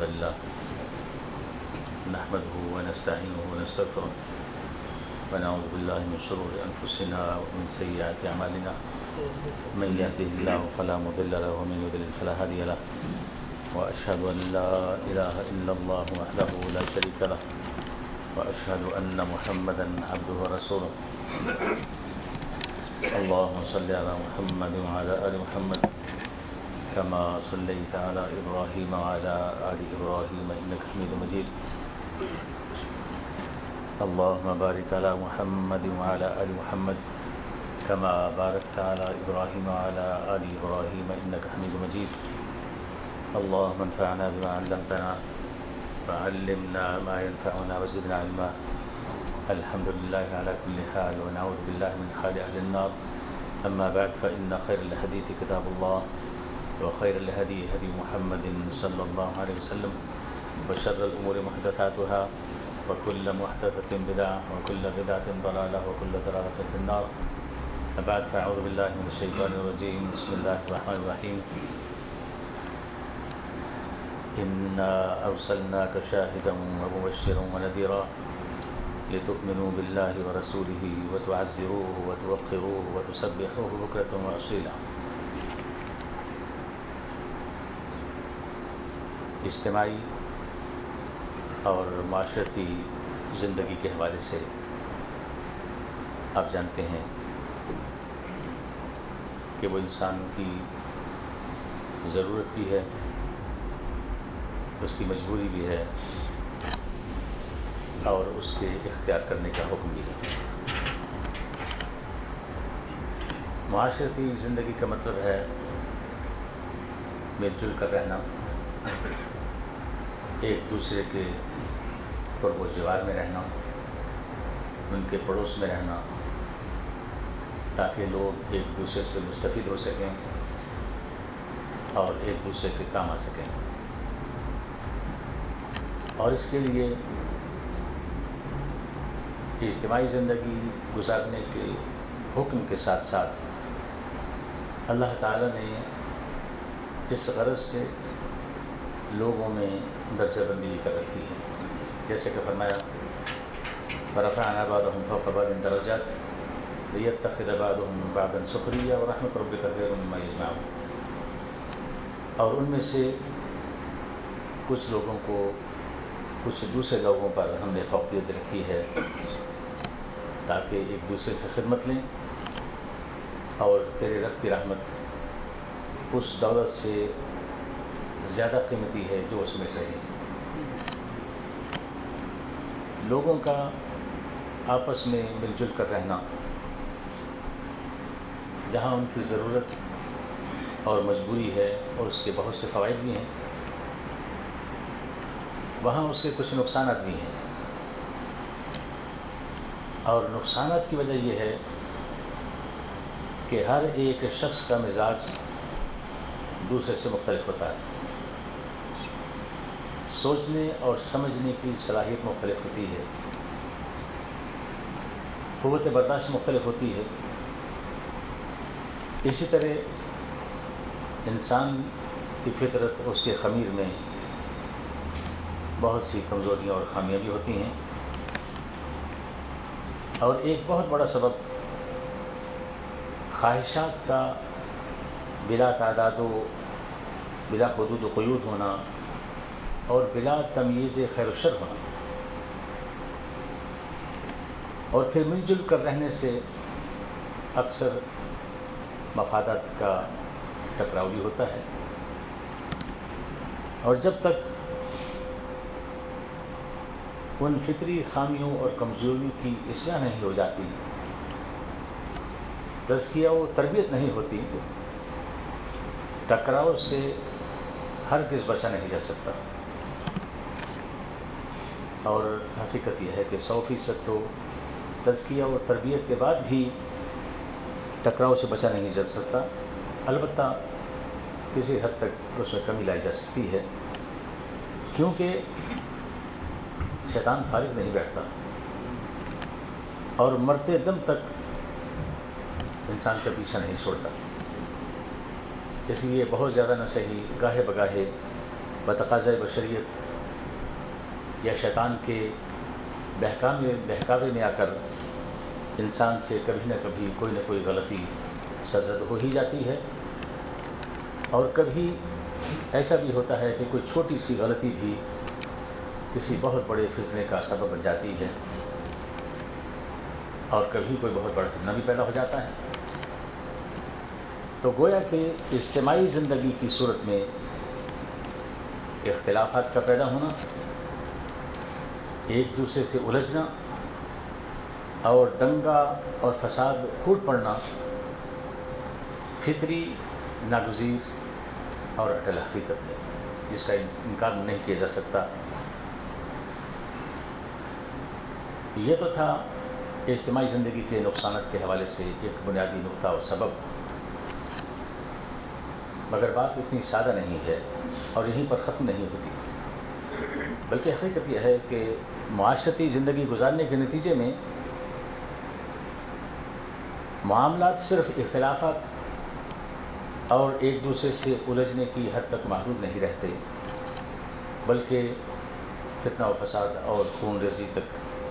الحمد لله نحمده ونستعينه ونستغفره ونعوذ بالله من شرور أنفسنا ومن سيئات أعمالنا من يهده الله فلا مضل له ومن يضلل فلا هادي له وأشهد أن لا إله إلا الله وحده لا شريك له وأشهد أن محمدا عبده ورسوله اللهم صل على محمد وعلى آل محمد كما صليت على إبراهيم وعلى آل إبراهيم إنك حميد مجيد اللهم بارك على محمد وعلى آل محمد كما باركت على إبراهيم وعلى آل إبراهيم إنك حميد مجيد اللهم انفعنا بما علمتنا وعلمنا ما ينفعنا وزدنا علما الحمد لله على كل حال ونعوذ بالله من حال أهل النار أما بعد فإن خير الحديث كتاب الله وخير الهدي هدي محمد صلى الله عليه وسلم وشر الأمور محدثاتها وكل محدثة بدعة وكل بدعة ضلالة وكل ضلالة في النار بعد فأعوذ بالله من الشيطان الرجيم بسم الله الرحمن الرحيم إنا أرسلناك شاهدا ومبشرا ونذيرا لتؤمنوا بالله ورسوله وتعزروه وتوقروه وتسبحوه بكرة وأصيلا. اجتماعی اور معاشرتی زندگی کے حوالے سے آپ جانتے ہیں کہ وہ انسان کی ضرورت بھی ہے، اس کی مجبوری بھی ہے اور اس کے اختیار کرنے کا حکم بھی ہے. معاشرتی زندگی کا مطلب ہے مل جل کر رہنا، ایک دوسرے کے قرب و جوار میں رہنا، ان کے پڑوس میں رہنا تاکہ لوگ ایک دوسرے سے مستفید ہو سکیں اور ایک دوسرے کے کام آ سکیں. اور اس کے لیے اجتماعی زندگی گزارنے کے حکم کے ساتھ ساتھ اللہ تعالیٰ نے اس غرض سے لوگوں میں درجہ بندی کر رکھی ہے، جیسے کہ فرمایا وَرَفَعْنَا بَعْضَهُمْ فَوْقَ بَعْضٍ دَرَجَاتٍ لِيَتَّخِذَ بَعْضُهُمْ بَعْضًا سُخْرِيًّا وَرَحْمَةُ رَبِّكَ خَيْرٌ مِّمَّا يَجْمَعُونَ. اور ان میں سے کچھ لوگوں کو کچھ دوسرے لوگوں پر ہم نے فوقیت رکھی ہے تاکہ ایک دوسرے سے خدمت لیں، اور تیرے رب کی رحمت اس دولت سے زیادہ قیمتی ہے جو وہ سمجھ رہے ہیں. لوگوں کا آپس میں مل جل کر رہنا جہاں ان کی ضرورت اور مجبوری ہے اور اس کے بہت سے فوائد بھی ہیں، وہاں اس کے کچھ نقصانات بھی ہیں. اور نقصانات کی وجہ یہ ہے کہ ہر ایک شخص کا مزاج دوسرے سے مختلف ہوتا ہے، سوچنے اور سمجھنے کی صلاحیت مختلف ہوتی ہے، قوت برداشت مختلف ہوتی ہے. اسی طرح انسان کی فطرت اس کے خمیر میں بہت سی کمزوریاں اور خامیاں بھی ہوتی ہیں. اور ایک بہت بڑا سبب خواہشات کا بلا تعداد و بلا حدود و قیود ہونا اور بلا تمییز خیر و شر ہونا، اور پھر مل جل کر رہنے سے اکثر مفادات کا ٹکراؤ بھی ہوتا ہے. اور جب تک ان فطری خامیوں اور کمزوریوں کی اصلاح نہیں ہو جاتی، تزکیہ و تربیت نہیں ہوتی، ٹکراؤ سے ہرگز بچا نہیں جا سکتا. اور حقیقت یہ ہے کہ 100% تو تزکیہ و تربیت کے بعد بھی ٹکراؤ سے بچا نہیں جا سکتا. البتہ کسی حد تک اس میں کمی لائی جا سکتی ہے، کیونکہ شیطان فارغ نہیں بیٹھتا اور مرتے دم تک انسان کا پیچھا نہیں چھوڑتا. اس لیے بہت زیادہ نہ صحیح گاہے بگاہے بتقاضۂ بشریت یا شیطان کے بہکاوے میں آ کر انسان سے کبھی نہ کبھی کوئی نہ کوئی غلطی سرزد ہو ہی جاتی ہے، اور کبھی ایسا بھی ہوتا ہے کہ کوئی چھوٹی سی غلطی بھی کسی بہت بڑے فتنے کا سبب بن جاتی ہے، اور کبھی کوئی بہت بڑا فتنہ بھی پیدا ہو جاتا ہے۔ تو گویا کہ اجتماعی زندگی کی صورت میں اختلافات کا پیدا ہونا، ایک دوسرے سے الجھنا اور دنگا اور فساد پھوٹ پڑنا فطری، ناگزیر اور اٹل حقیقت ہے، جس کا انکار نہیں کیا جا سکتا۔ یہ تو تھا اجتماعی زندگی کے نقصانات کے حوالے سے ایک بنیادی نقطہ اور سبب، مگر بات اتنی سادہ نہیں ہے اور یہیں پر ختم نہیں ہوتی، بلکہ حقیقت یہ ہے کہ معاشرتی زندگی گزارنے کے نتیجے میں معاملات صرف اختلافات اور ایک دوسرے سے الجھنے کی حد تک محدود نہیں رہتے، بلکہ فتنہ و فساد اور خون ریزی تک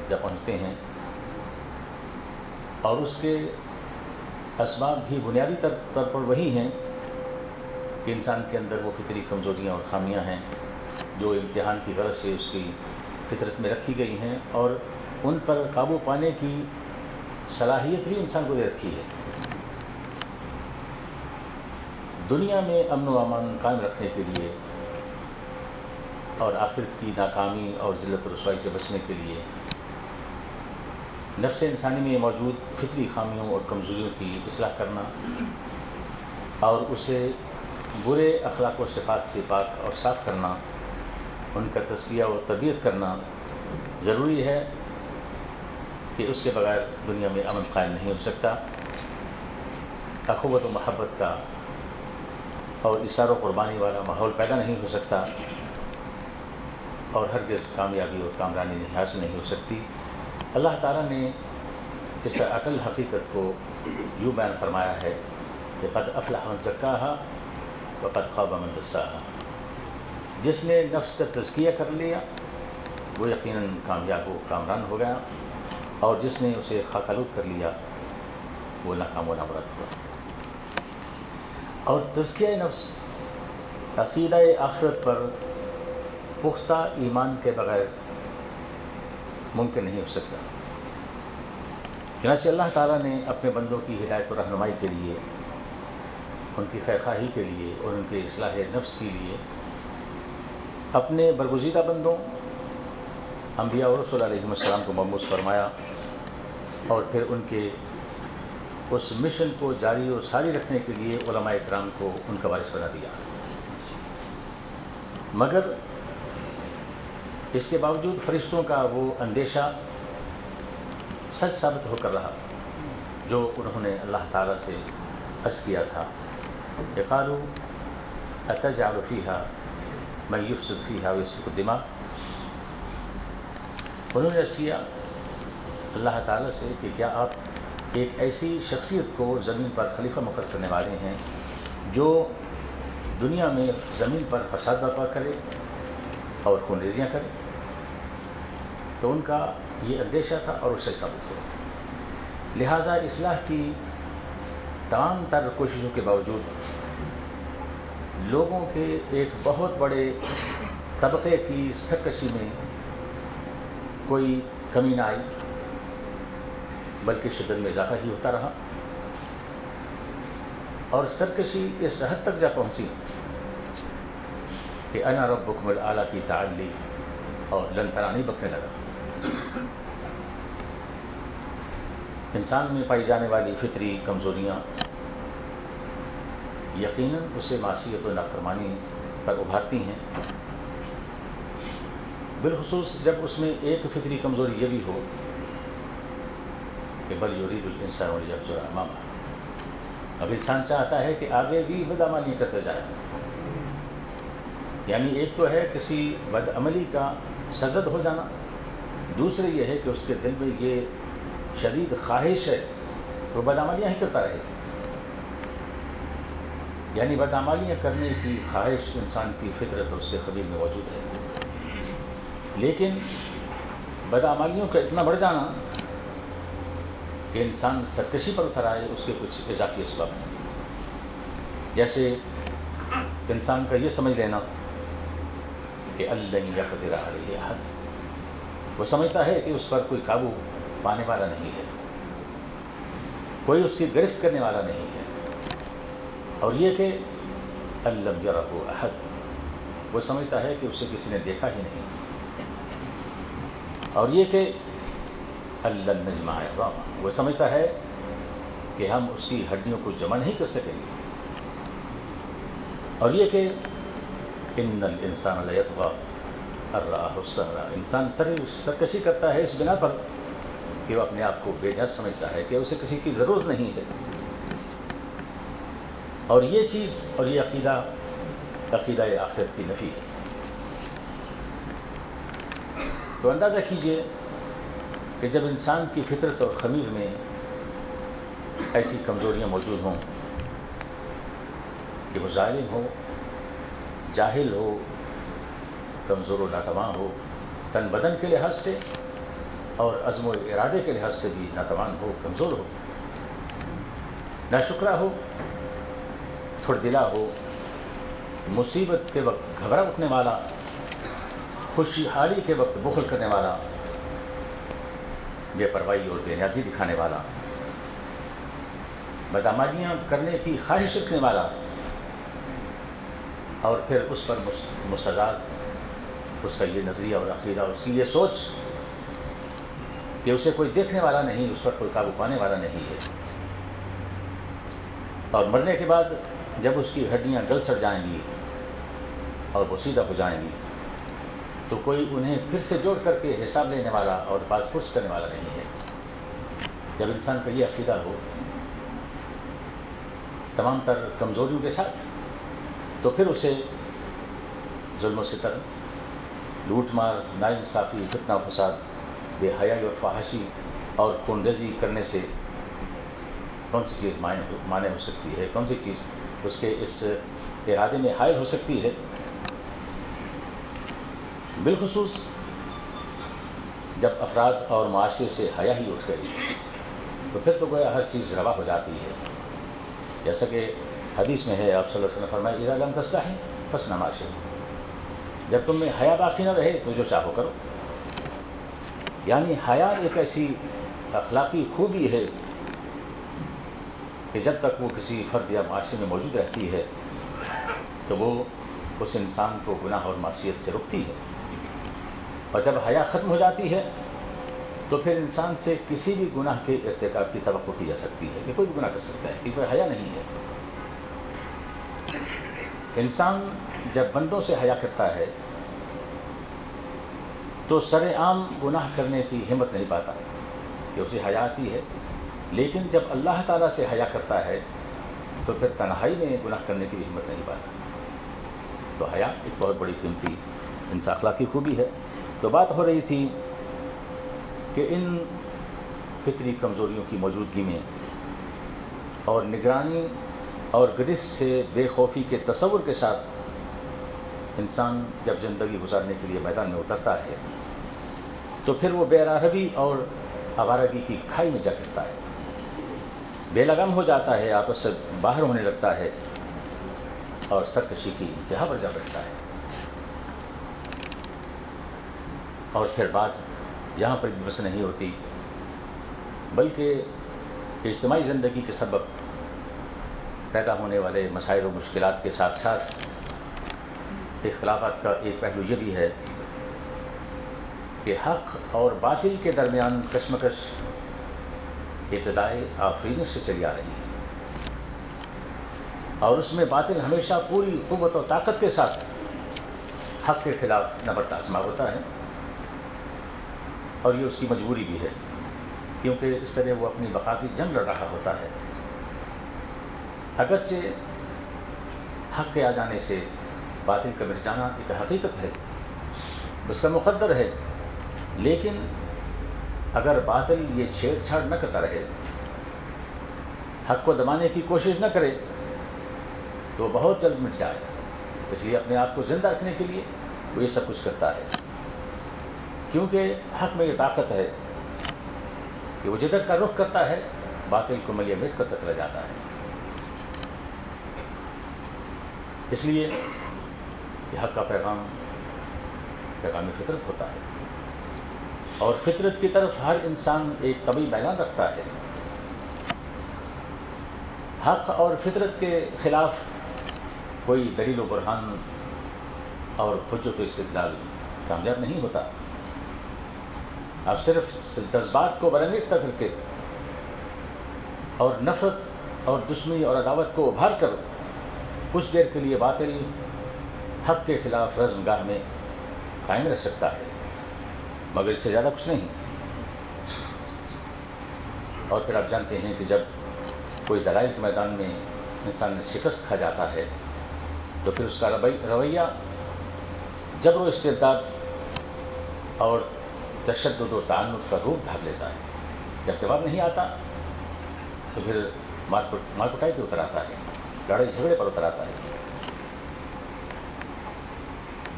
جا پہنچتے ہیں، اور اس کے اسباب بھی بنیادی طور پر وہی ہیں کہ انسان کے اندر وہ فطری کمزوریاں اور خامیاں ہیں جو امتحان کی غرض سے اس کی فطرت میں رکھی گئی ہیں، اور ان پر قابو پانے کی صلاحیت بھی انسان کو دے رکھی ہے۔ دنیا میں امن و امان قائم رکھنے کے لیے اور آخرت کی ناکامی اور ذلت و رسوائی سے بچنے کے لیے نفس انسانی میں موجود فطری خامیوں اور کمزوریوں کی اصلاح کرنا اور اسے برے اخلاق و صفات سے پاک اور صاف کرنا، ان کا تزکیہ و تربیت کرنا ضروری ہے، کہ اس کے بغیر دنیا میں امن قائم نہیں ہو سکتا، اخوت و محبت کا اور اثار و قربانی والا ماحول پیدا نہیں ہو سکتا، اور ہرگز کامیابی اور کامرانی حاصل نہیں ہو سکتی۔ اللہ تعالیٰ نے اس اٹل حقیقت کو یوں بیان فرمایا ہے کہ قد افلح من زکاہا وقد خاب من دساہا، جس نے نفس کا تزکیہ کر لیا وہ یقیناً کامیاب و کامران ہو گیا، اور جس نے اسے خاک آلود کر لیا وہ ناکام و نامراد ہوا۔ اور تزکیہ نفس عقیدہ آخرت پر پختہ ایمان کے بغیر ممکن نہیں ہو سکتا۔ چنانچہ اللہ تعالیٰ نے اپنے بندوں کی ہدایت و رہنمائی کے لیے، ان کی خیرخواہی کے لیے اور ان کے اصلاح نفس کے لیے اپنے برگزیدہ بندوں انبیاء اور رسول علیہ السلام کو مبعوث فرمایا، اور پھر ان کے اس مشن کو جاری و ساری رکھنے کے لیے علماء کرام کو ان کا وارث بنا دیا۔ مگر اس کے باوجود فرشتوں کا وہ اندیشہ سچ ثابت ہو کر رہا جو انہوں نے اللہ تعالیٰ سے عرض کیا تھا کہ قالوا اتجعل فیہا من یفسد فیہا ویسفک الدماء۔ انہوں نے عرض کیا اللہ تعالیٰ سے کہ کیا آپ ایک ایسی شخصیت کو زمین پر خلیفہ مقرر کرنے والے ہیں جو دنیا میں زمین پر فساد برپا کرے اور خون ریزیاں کرے؟ تو ان کا یہ اندیشہ تھا اور اس سے ثابت ہوا۔ لہٰذا اصلاح کی تمام تر کوششوں کے باوجود لوگوں کے ایک بہت بڑے طبقے کی سرکشی میں کوئی کمی نہ آئی، بلکہ شدت میں اضافہ ہی ہوتا رہا، اور سرکشی اس حد تک جا پہنچی کہ انا ربکم الاعلیٰ کی تعلی اور لن ترانی بکنے لگا۔ انسان میں پائی جانے والی فطری کمزوریاں یقیناً اسے معصیت و نافرمانی پر ابھارتی ہیں، بالخصوص جب اس میں ایک فطری کمزوری یہ بھی ہو کہ بل یرید الانسان لیفجر امامہ، اب انسان چاہتا ہے کہ آگے بھی بدعملی کرتے جائے، یعنی ایک تو ہے کسی بدعملی کا سرزد ہو جانا، دوسرے یہ ہے کہ اس کے دل میں یہ شدید خواہش ہے وہ بدعملیاں ہی کرتا رہے، یعنی بدعمالیاں کرنے کی خواہش انسان کی فطرت اور اس کے خلیل میں موجود ہے، لیکن بدعمالیوں کا اتنا بڑھ جانا کہ انسان سرکشی پر اتر آئے، اس کے کچھ اضافی اسباب ہیں. جیسے انسان کا یہ سمجھ لینا کہ لن یقدر علیہ احد، وہ سمجھتا ہے کہ اس پر کوئی قابو پانے والا نہیں ہے، کوئی اس کی گرفت کرنے والا نہیں ہے. اور یہ کہ لم یرہ احد، وہ سمجھتا ہے کہ اسے کسی نے دیکھا ہی نہیں. اور یہ کہ لن نجمع عظامہ، وہ سمجھتا ہے کہ ہم اس کی ہڈیوں کو جمع نہیں کر سکیں گے. اور یہ کہ ان الانسان لیطغی ان رآہ استغنی، انسان سرکشی کرتا ہے اس بنا پر کہ وہ اپنے آپ کو بے نیاز سمجھتا ہے کہ اسے کسی کی ضرورت نہیں ہے. اور یہ چیز اور یہ عقیدہ آخرت کی نفی ہے. تو اندازہ کیجئے کہ جب انسان کی فطرت اور خمیر میں ایسی کمزوریاں موجود ہوں کہ وہ ظالم ہو، جاہل ہو، کمزور و ناتوان ہو، تن بدن کے لحاظ سے اور عزم و ارادے کے لحاظ سے بھی ناتوان ہو، کمزور ہو، ناشکرا ہو، پھردلا ہو، مصیبت کے وقت گھبرا اٹھنے والا، خوشی حالی کے وقت بخل کرنے والا، بے پرواہی اور بے نیازی دکھانے والا، بدعمالیاں کرنے کی خواہش رکھنے والا، اور پھر اس پر مستضاد اس کا یہ نظریہ اور عقیدہ، اس کی یہ سوچ کہ اسے کوئی دیکھنے والا نہیں، اس پر کوئی قابو پانے والا نہیں ہے. اور مرنے کے بعد جب اس کی ہڈیاں گل سڑ جائیں گی اور بوسیدہ ہو جائیں گی تو کوئی انہیں پھر سے جوڑ کر کے حساب لینے والا اور باز پرس کرنے والا نہیں ہے. جب انسان کا یہ عقیدہ ہو تمام تر کمزوریوں کے ساتھ، تو پھر اسے ظلم و ستم، لوٹ مار، ناانصافی، فتنہ و فساد، بے حیائی اور فحاشی اور خون ریزی کرنے سے کون سی چیز مانع ہو سکتی ہے، کون سی چیز اس کے اس ارادے میں حائل ہو سکتی ہے. بالخصوص جب افراد اور معاشرے سے حیا ہی اٹھ گئی تو پھر تو گویا ہر چیز روا ہو جاتی ہے. جیسا کہ حدیث میں ہے، آپ صلی اللہ علیہ وسلم نے فرمایا اذا لم تستحی فاصنع ما شئت، جب تم میں حیا باقی نہ رہے تو جو چاہو کرو. یعنی حیا ایک ایسی اخلاقی خوبی ہے کہ جب تک وہ کسی فرد یا معاشرے میں موجود رہتی ہے تو وہ اس انسان کو گناہ اور معصیت سے روکتی ہے. اور جب حیا ختم ہو جاتی ہے تو پھر انسان سے کسی بھی گناہ کے ارتکاب کی توقع کی جا سکتی ہے کہ کوئی بھی گناہ کر سکتا ہے، کیونکہ حیا نہیں ہے. انسان جب بندوں سے حیا کرتا ہے تو سر عام گناہ کرنے کی ہمت نہیں پاتا کہ اسے حیا آتی ہے، لیکن جب اللہ تعالیٰ سے حیا کرتا ہے تو پھر تنہائی میں گناہ کرنے کی بھی ہمت نہیں پاتا. تو حیا ایک بہت بڑی قیمتی انسان اخلاقی خوبی ہے. تو بات ہو رہی تھی کہ ان فطری کمزوریوں کی موجودگی میں اور نگرانی اور گرفت سے بے خوفی کے تصور کے ساتھ انسان جب زندگی گزارنے کے لیے میدان میں اترتا ہے تو پھر وہ بے راہبی اور آوارگی کی کھائی میں جا گرتا ہے، بے لگام ہو جاتا ہے، آپس سے باہر ہونے لگتا ہے اور سرکشی کی انتہا پر جا بیٹھتا ہے. اور پھر بات یہاں پر بھی بس نہیں ہوتی، بلکہ اجتماعی زندگی کے سبب پیدا ہونے والے مسائل و مشکلات کے ساتھ ساتھ اختلافات کا ایک پہلو یہ بھی ہے کہ حق اور باطل کے درمیان کشمکش ابتدائے آفرینش سے چلی آ رہی ہے، اور اس میں باطل ہمیشہ پوری قوت و طاقت کے ساتھ حق کے خلاف نبرد آزما ہوتا ہے. اور یہ اس کی مجبوری بھی ہے، کیونکہ اس طرح وہ اپنی بقا کی جنگ لڑ رہا ہوتا ہے. اگرچہ حق کے آ جانے سے باطل کا مٹ جانا ایک حقیقت ہے، اس کا مقدر ہے، لیکن اگر باطل یہ چھیڑ چھاڑ نہ کرتا رہے، حق کو دبانے کی کوشش نہ کرے، تو وہ بہت جلد مٹ جائے. اس لیے اپنے آپ کو زندہ رکھنے کے لیے وہ یہ سب کچھ کرتا ہے، کیونکہ حق میں یہ طاقت ہے کہ وہ جدھر کا رخ کرتا ہے باطل کو ملیہ مٹ کرتا چلا جاتا ہے. اس لیے یہ حق کا پیغام فطرت ہوتا ہے، اور فطرت کی طرف ہر انسان ایک طبعی میلان رکھتا ہے. حق اور فطرت کے خلاف کوئی دلیل و برہان اور حجت و استدلال کامیاب نہیں ہوتا. اب صرف جذبات کو برانگیختہ کر کے اور نفرت اور دشمنی اور عداوت کو ابھار کر کچھ دیر کے لیے باطل حق کے خلاف رزم گاہ میں قائم رہ سکتا ہے، مگر اس سے زیادہ کچھ نہیں. اور پھر آپ جانتے ہیں کہ جب کوئی دلائل کے میدان میں انسان شکست کھا جاتا ہے تو پھر اس کا رویہ جبر و استبداد اور تشدد و تعنت کا روپ دھار لیتا ہے. جب جواب نہیں آتا تو پھر مار کٹائی پہ اتر آتا ہے، لڑائی جھگڑے پر اتر آتا ہے.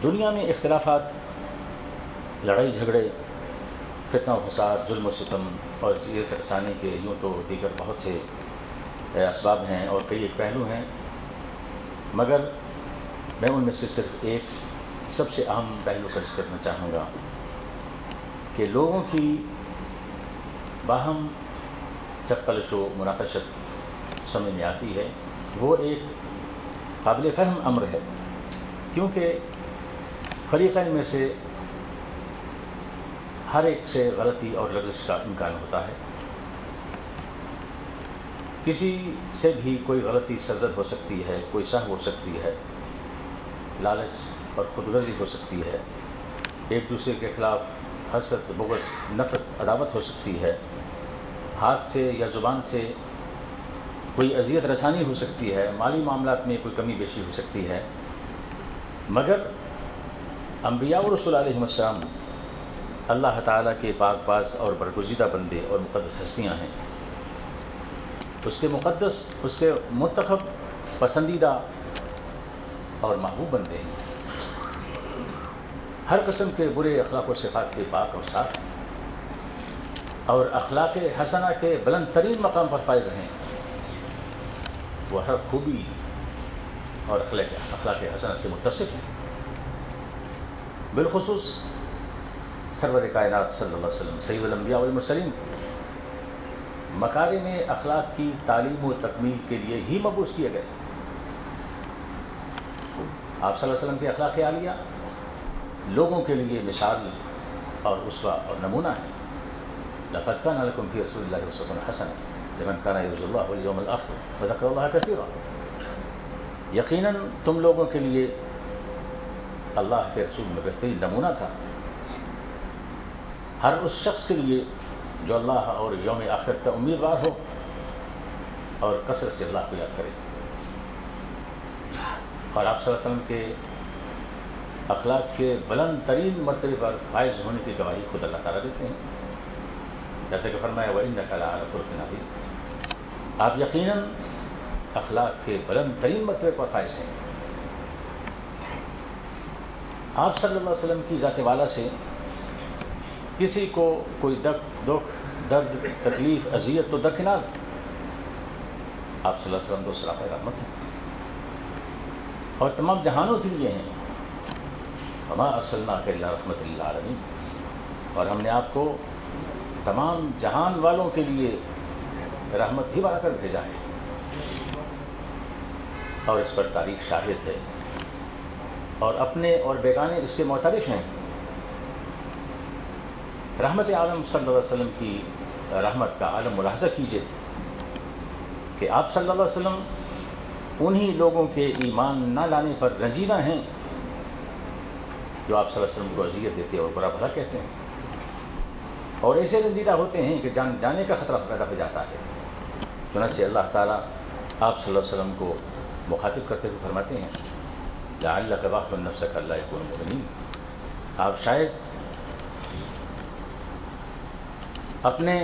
دنیا میں اختلافات، لڑائی جھگڑے، فتنہ و فساد، ظلم و ستم اور ذلت رسانی کے یوں تو دیگر بہت سے اسباب ہیں اور کئی ایک پہلو ہیں، مگر میں ان میں سے صرف ایک سب سے اہم پہلو کا ذکر کرنا چاہوں گا کہ لوگوں کی باہم جب کلش و مناقشت سمجھ میں آتی ہے وہ ایک قابل فہم امر ہے، کیونکہ فریقین میں سے ہر ایک سے غلطی اور لغزش کا امکان ہوتا ہے. کسی سے بھی کوئی غلطی سرزد ہو سکتی ہے، کوئی سہو ہو سکتی ہے، لالچ اور خودغرضی ہو سکتی ہے، ایک دوسرے کے خلاف حسد، بغض، نفرت، عداوت ہو سکتی ہے، ہاتھ سے یا زبان سے کوئی اذیت رسانی ہو سکتی ہے، مالی معاملات میں کوئی کمی بیشی ہو سکتی ہے. مگر انبیاء و رسول علیہ السلام اللہ تعالیٰ کے پاک باز اور برگزیدہ بندے اور مقدس ہستیاں ہیں. اس کے مقدس، اس کے منتخب، پسندیدہ اور محبوب بندے ہیں. ہر قسم کے برے اخلاق و صفات سے پاک اور صاف ہیں اور اخلاق حسنہ کے بلند ترین مقام پر فائز ہیں. وہ ہر خوبی اور اخلاق حسنہ سے متصف ہیں. بالخصوص سرور کائنات صلی اللہ علیہ وسلم سید الانبیاء والمرسلین مکارم اخلاق کی تعلیم و تکمیل کے لیے ہی مبعوث کیے گئے. آپ صلی اللہ علیہ وسلم کے اخلاق عالیہ لوگوں کے لیے مثال اور اسوہ اور نمونہ ہے. لقد كان لكم في رسول الله اسوة حسنة لمن كان يرجو الله واليوم الآخر وذكر الله كثيرا. یقیناً تم لوگوں کے لیے اللہ کے رسول میں بہترین نمونہ تھا، ہر اس شخص کے لیے جو اللہ اور یوم آخرت کا امیدوار ہو اور کثرت سے اللہ کو یاد کرے. اور آپ صلی اللہ علیہ وسلم کے اخلاق کے بلند ترین مرتبے پر فائز ہونے کی گواہی خود اللہ تعالیٰ دیتے ہیں، جیسے کہ فرمایا وَإِنَّكَ لَعَلَىٰ خُلُقٍ عَظِيمٍ. آپ یقیناً اخلاق کے بلند ترین مرتبے پر فائز ہیں. آپ صلی اللہ علیہ وسلم کی ذات والا سے کسی کو کوئی دکھ، درد، تکلیف، اذیت تو درکنار، آپ صلی اللہ علیہ وسلم تو سراپا رحمت ہیں اور تمام جہانوں کے لیے ہیں. وما ارسلناک الا رحمۃ للعالمین. اور ہم نے آپ کو تمام جہان والوں کے لیے رحمت ہی بنا کر بھیجا ہے. اور اس پر تاریخ شاہد ہے اور اپنے اور بیگانے اس کے معترف ہیں. رحمت عالم صلی اللہ علیہ وسلم کی رحمت کا عالم ملاحظہ کیجیے کہ آپ صلی اللہ علیہ وسلم انہی لوگوں کے ایمان نہ لانے پر رنجیدہ ہیں جو آپ صلی اللہ علیہ وسلم کو اذیت دیتے اور برا بھلا کہتے ہیں، اور ایسے رنجیدہ ہوتے ہیں کہ جان جانے کا خطرہ پیدا ہو جاتا ہے. چنانچہ اللہ تعالیٰ آپ صلی اللہ علیہ وسلم کو مخاطب کرتے ہوئے فرماتے ہیں لعلک باخع نفسک الا یکونوا مؤمنین. آپ شاید اپنے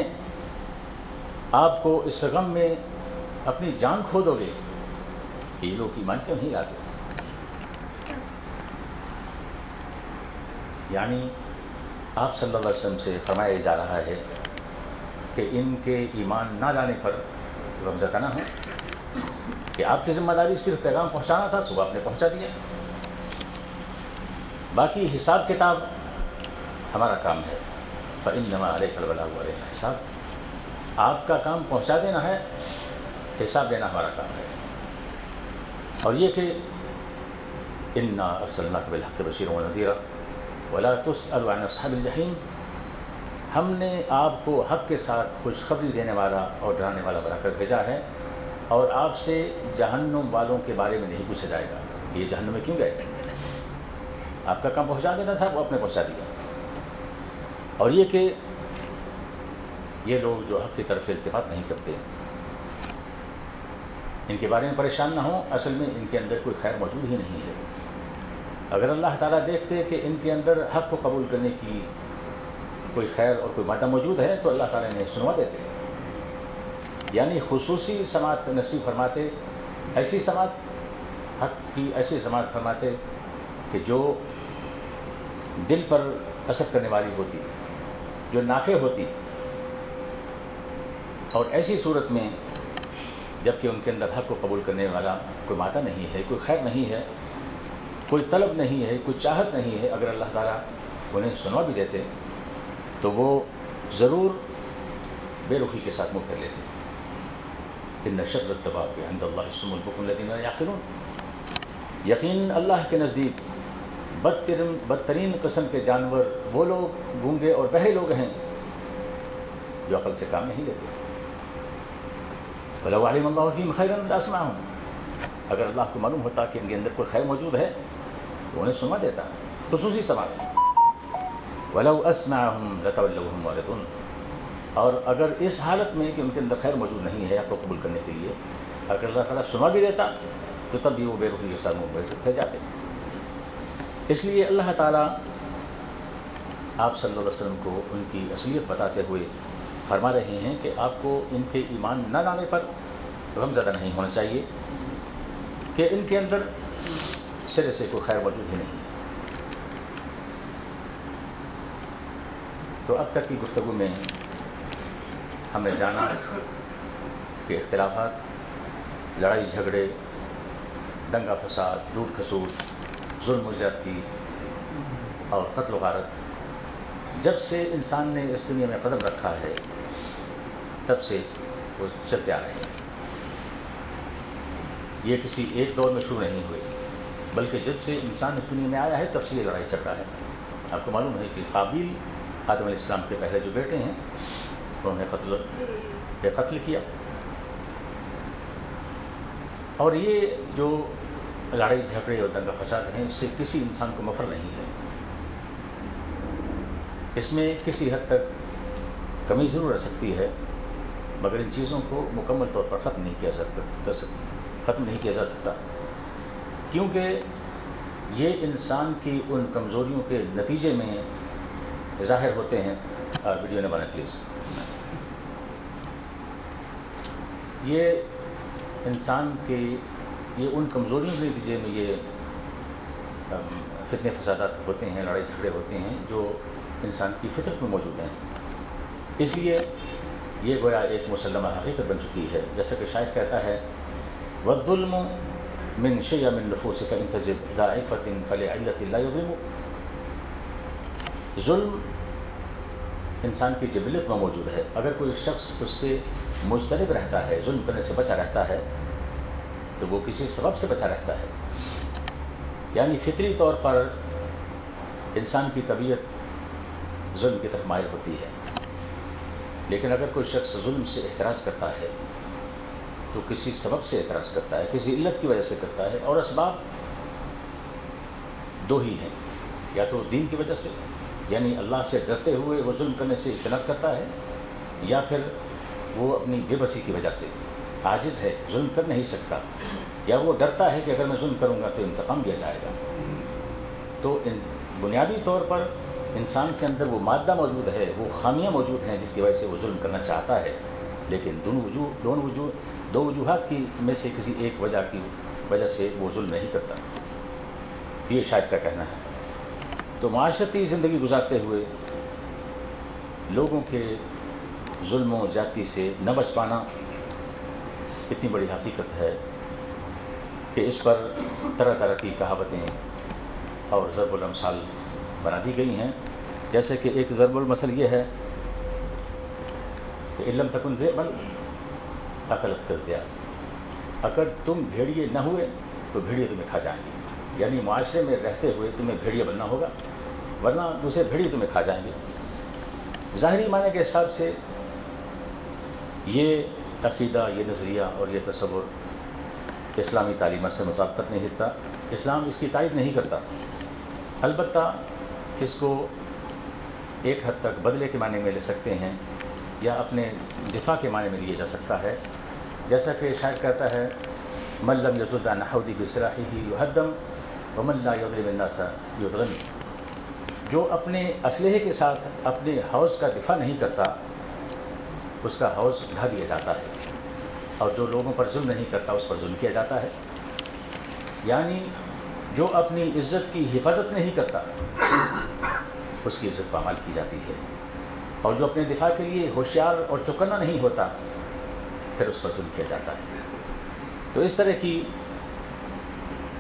آپ کو اس غم میں اپنی جان کھو دو گے کہ یہ لوگ ایمان کیوں نہیں لاتے. یعنی آپ صلی اللہ علیہ وسلم سے فرمایا جا رہا ہے کہ ان کے ایمان نہ لانے پر غمزدہ نہ ہو، کہ آپ کی ذمہ داری صرف پیغام پہنچانا تھا، صبح آپ نے پہنچا دیا، باقی حساب کتاب ہمارا کام ہے. فإنما علیک البلاغ وعلینا الحساب، آپ کا کام پہنچا دینا ہے، حساب لینا ہمارا کام ہے. اور یہ کہ انا ارسلناک بالحق بشیرا ونذیرا ولا تسأل عن اصحاب الجحیم، ہم نے آپ کو حق کے ساتھ خوشخبری دینے والا اور ڈرانے والا بنا کر بھیجا ہے، اور آپ سے جہنم والوں کے بارے میں نہیں پوچھا جائے گا کہ یہ جہنم میں کیوں گئے. آپ کا کام پہنچا دینا تھا، وہ آپ نے پہنچا دیا. اور یہ کہ یہ لوگ جو حق کی طرف التفات نہیں کرتے، ان کے بارے میں پریشان نہ ہوں، اصل میں ان کے اندر کوئی خیر موجود ہی نہیں ہے. اگر اللہ تعالیٰ دیکھتے کہ ان کے اندر حق کو قبول کرنے کی کوئی خیر اور کوئی مادہ موجود ہے تو اللہ تعالیٰ انہیں سنوا دیتے، یعنی خصوصی سماعت نصیب فرماتے، ایسی سماعت حق کی، ایسی سماعت فرماتے کہ جو دل پر اثر کرنے والی ہوتی، جو نافع ہوتی. اور ایسی صورت میں جب کہ ان کے اندر حق کو قبول کرنے والا کوئی مادہ نہیں ہے، کوئی خیر نہیں ہے، کوئی طلب نہیں ہے، کوئی چاہت نہیں ہے، اگر اللہ تعالیٰ انہیں سنوا بھی دیتے تو وہ ضرور بے رخی کے ساتھ منہ پھیر لیتے. ان شر الدواب عند اللہ الصم البکم الذین لا یعقلون، یقین اللہ کے نزدیک بدترین قسم کے جانور وہ لوگ گونگے اور بہرے لوگ ہیں جو عقل سے کام نہیں لیتے. وَلَوْ عَلِمَ اللَّهُ فِيهِمْ خَيْرًا لَأَسْمَعَهُمْ، اگر اللہ کو معلوم ہوتا کہ ان کے اندر کوئی خیر موجود ہے تو انہیں سنوا دیتا، خصوصی سماعت. وَلَوْ أَسْمَعَهُمْ لَتَوَلَّوْا وَهُمْ مُعْرِضُونَ، اور اگر اس حالت میں کہ ان کے اندر خیر موجود نہیں ہے آپ کو قبول کرنے کے لیے، اگر اللہ تعالیٰ سنوا بھی دیتا تو تب بھی وہ بے رخی کے ساتھ منہ پھیر جاتے. اس لیے اللہ تعالیٰ آپ صلی اللہ علیہ وسلم کو ان کی اصلیت بتاتے ہوئے فرما رہے ہیں کہ آپ کو ان کے ایمان نہ لانے پر غمزدہ نہیں ہونا چاہیے کہ ان کے اندر سرے سے کوئی خیر موجود ہی نہیں. تو اب تک کی گفتگو میں ہم نے جانا کہ اختلافات، لڑائی جھگڑے، دنگا فساد، لوٹ کھسوٹ، ظلم و زیادتی اور قتل و غارت جب سے انسان نے اس دنیا میں قدم رکھا ہے تب سے وہ چلتے آ رہے ہیں. یہ کسی ایک دور میں شروع نہیں ہوئے، بلکہ جب سے انسان اس دنیا میں آیا ہے تب سے یہ لڑائی چل رہا ہے. آپ کو معلوم ہے کہ قابیل آدم علیہ السلام کے پہلے جو بیٹے ہیں انہوں نے قتل کیا، اور یہ جو لڑائی جھگڑے اور دنگا فساد ہیں اس سے کسی انسان کو مفر نہیں ہے. اس میں کسی حد تک کمی ضرور رہ سکتی ہے، مگر ان چیزوں کو مکمل طور پر ختم نہیں کیا جا سکتا، کیونکہ یہ انسان کی ان کمزوریوں کے نتیجے میں ظاہر ہوتے ہیں. ویڈیو نہ بنائیں پلیز. یہ انسان کے یہ ان کمزوریوں کے نتیجے میں یہ فتنے فسادات ہوتے ہیں، لڑائی جھگڑے ہوتے ہیں جو انسان کی فطرت میں موجود ہیں. اس لیے یہ گویا ایک مسلمہ حقیقت بن چکی ہے، جیسا کہ شاعر کہتا ہے وَالظُّلْمُ مِنْ شِيَمِ النُّفُوسِ فَإِنْ تَجِدْ ضَاعِفَةٍ فَلِعِلَّةٍ لَا يُظْلِمُ. ظلم انسان کی جبلت میں موجود ہے. اگر کوئی شخص اس سے مجتنب رہتا ہے، ظلم کرنے سے بچا رہتا ہے، تو وہ کسی سبب سے بچا رہتا ہے. یعنی فطری طور پر انسان کی طبیعت ظلم کی طرف مائل ہوتی ہے، لیکن اگر کوئی شخص ظلم سے احتراز کرتا ہے تو کسی سبب سے اعتراض کرتا ہے، کسی علت کی وجہ سے کرتا ہے، اور اسباب دو ہی ہیں، یا تو دین کی وجہ سے، یعنی اللہ سے ڈرتے ہوئے وہ ظلم کرنے سے اجتناب کرتا ہے، یا پھر وہ اپنی بے بسی کی وجہ سے عاجز ہے، ظلم کر نہیں سکتا، یا وہ ڈرتا ہے کہ اگر میں ظلم کروں گا تو انتقام دیا جائے گا. تو بنیادی طور پر انسان کے اندر وہ مادہ موجود ہے، وہ خامیاں موجود ہیں جس کی وجہ سے وہ ظلم کرنا چاہتا ہے، لیکن دو وجوہات کی میں سے کسی ایک وجہ کی وجہ سے وہ ظلم نہیں کرتا، یہ شاعر کا کہنا ہے۔ تو معاشرتی زندگی گزارتے ہوئے لوگوں کے ظلم و زیادتی سے نہ بچ پانا اتنی بڑی حقیقت ہے کہ اس پر طرح طرح کی کہاوتیں اور ضرب الامثال بنا دی گئی ہیں۔ جیسے کہ ایک ضرب المثل یہ ہے کہ علم تکن ذئبا اکلت کر دیا، اگر تم بھیڑیے نہ ہوئے تو بھیڑیے تمہیں کھا جائیں گے، یعنی معاشرے میں رہتے ہوئے تمہیں بھیڑیا بننا ہوگا، ورنہ دوسرے بھیڑیے تمہیں کھا جائیں گے۔ ظاہری معنی کے حساب سے یہ عقیدہ، یہ نظریہ اور یہ تصور اسلامی تعلیمات سے مطابقت نہیں رکھتا، اسلام اس کی تائید نہیں کرتا۔ البتہ اس کو ایک حد تک بدلے کے معنی میں لے سکتے ہیں یا اپنے دفاع کے معنی میں لیا جا سکتا ہے، جیسا کہ شاعر کہتا ہے من لم یضد عن حوضی بسلاحہ یہدم ومن لا یضرب الناس یضرم، جو اپنے اسلحے کے ساتھ اپنے حوض کا دفاع نہیں کرتا اس کا حوض ڈھا دیا جاتا ہے، اور جو لوگوں پر ظلم نہیں کرتا اس پر ظلم کیا جاتا ہے۔ یعنی جو اپنی عزت کی حفاظت نہیں کرتا اس کی عزت پامال کی جاتی ہے، اور جو اپنے دفاع کے لیے ہوشیار اور چوکنا نہیں ہوتا پھر اس پر ظلم کیا جاتا ہے۔ تو اس طرح کی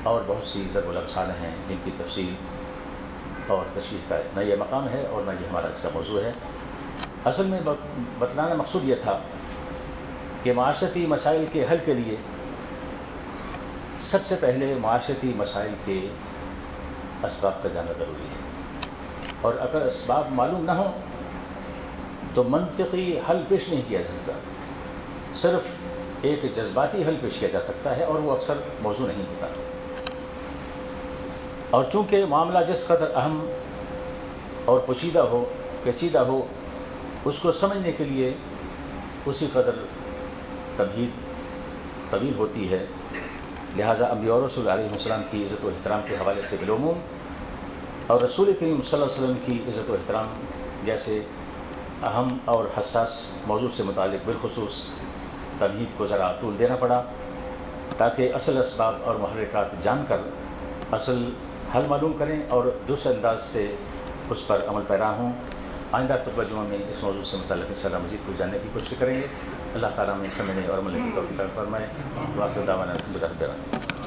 اور بہت سی ضرب الامثال ہیں جن کی تفصیل اور تشریح کا نہ یہ مقام ہے اور نہ یہ ہمارا آج کا موضوع ہے۔ اصل میں بتلانا مقصود یہ تھا کہ معاشرتی مسائل کے حل کے لیے سب سے پہلے معاشرتی مسائل کے اسباب کا جاننا ضروری ہے، اور اگر اسباب معلوم نہ ہوں تو منطقی حل پیش نہیں کیا جا سکتا، صرف ایک جذباتی حل پیش کیا جا سکتا ہے اور وہ اکثر موزوں نہیں ہوتا۔ اور چونکہ معاملہ جس قدر اہم اور پیچیدہ ہو اس کو سمجھنے کے لیے اسی قدر تمہید طویل ہوتی ہے، لہٰذا انبیاء اور رسول علیہ السلام کی عزت و احترام کے حوالے سے بالعموم اور رسول کریم صلی اللہ علیہ وسلم کی عزت و احترام جیسے اہم اور حساس موضوع سے متعلق بالخصوص تمہید کو ذرا طول دینا پڑا تاکہ اصل اسباب اور محرکات جان کر اصل حل معلوم کریں اور دوسرے انداز سے اس پر عمل پیرا ہوں۔ آئندہ خطبہ جمعہ میں اس موضوع سے متعلق انشاءاللہ مزید کچھ جاننے کی کوشش کریں گے۔ اللہ تعالیٰ ہمیں سمجھنے اور عمل کی توفیق عطا فرمائے۔ وآخر دعوانا الحمدللہ رب العالمین۔